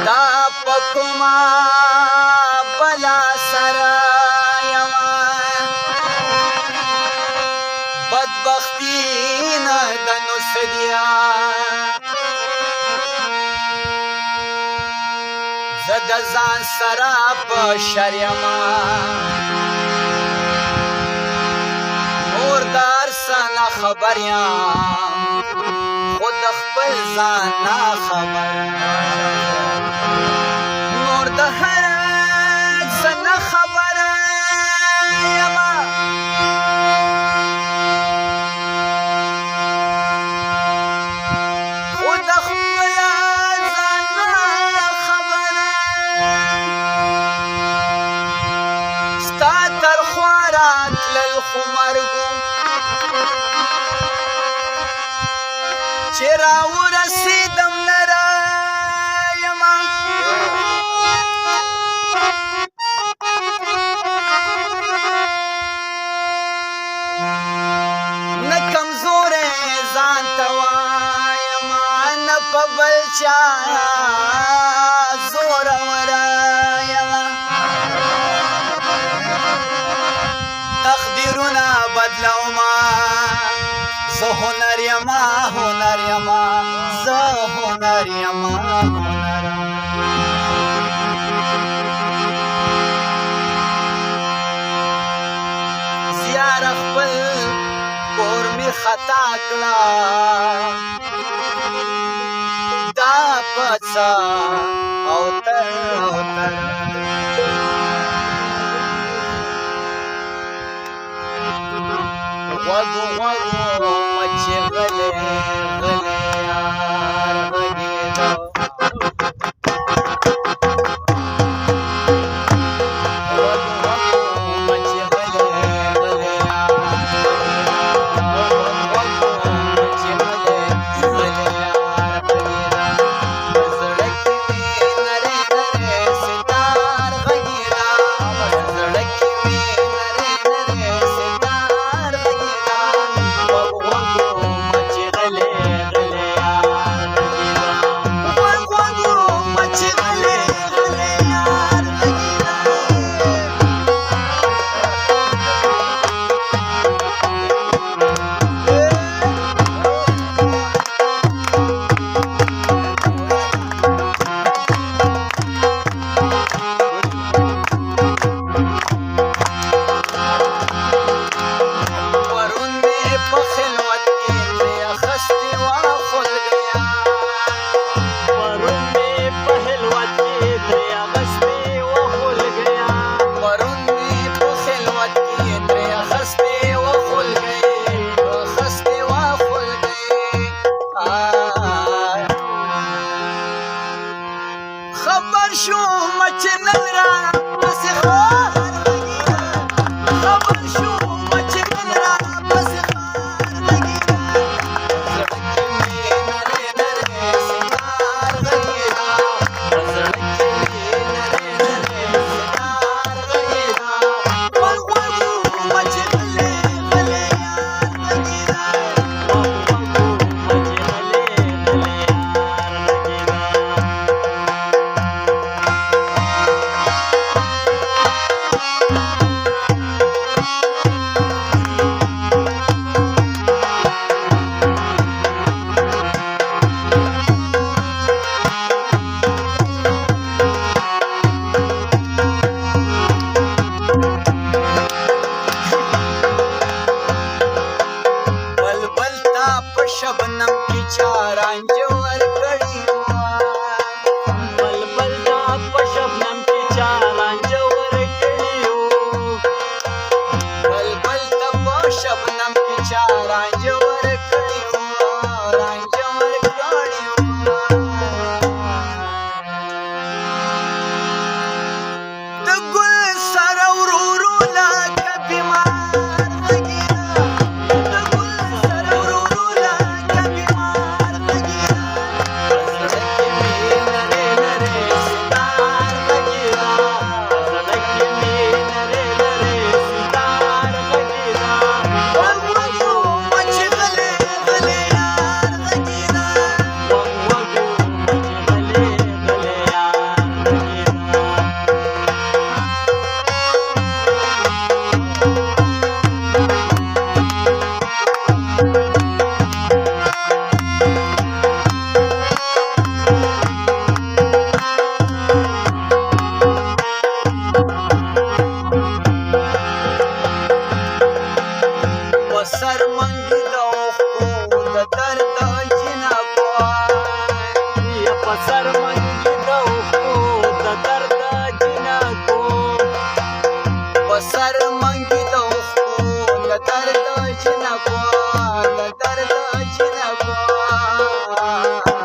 دا پکما بلا سرا یما بدبختی نه د نسدیا زد ځان سرا په شریما نور دار سنا خبر یم خود خپل ځان نه خبر نور د هر څه نه خبر یم خود خپل ځان نه خبر ستا تر خوا راتلل خو مرګو چې راورسېدم نه رایمه نه کمزوری ځان ته وایمه نه په بل چا زوروره یمه تقدیرونه بدلومه زه هنر یما هنر یما زه هنر یما هنر زیار خپل کور می خطا کړه دا پڅا او تر غوږو غوږو مچې غلې غلې یار غږېده غوږو غوږو مچې غلې غلې یار غوږو غوږو مچې غلې غلې یار غږېده په زړه کې مې نرۍ نرۍ ستار غږېده په زړه کې مې نرۍ نرۍ ستار غږېده خبر شوم چې نن را پسې خار غږېده خبر شوم چې نن را پسې خار غږېده زړه کې مې نرۍ نرۍ ستار غږېده زړه کې مې نرۍ نرۍ ستار غږېده غوږو مچې غلې غلې یار غږېده غوږو مچې غلې غلې شبنم کی چارانج ورکړی بلبل دا په شبنم کی چارانج ورکړی بلبل دا په شبنم کی چارانج ورکړی رانج ورکړی د ګل سره ورورو لکه بیمار غږېده د ګل سره ورورو لکه بیمار غږېده خار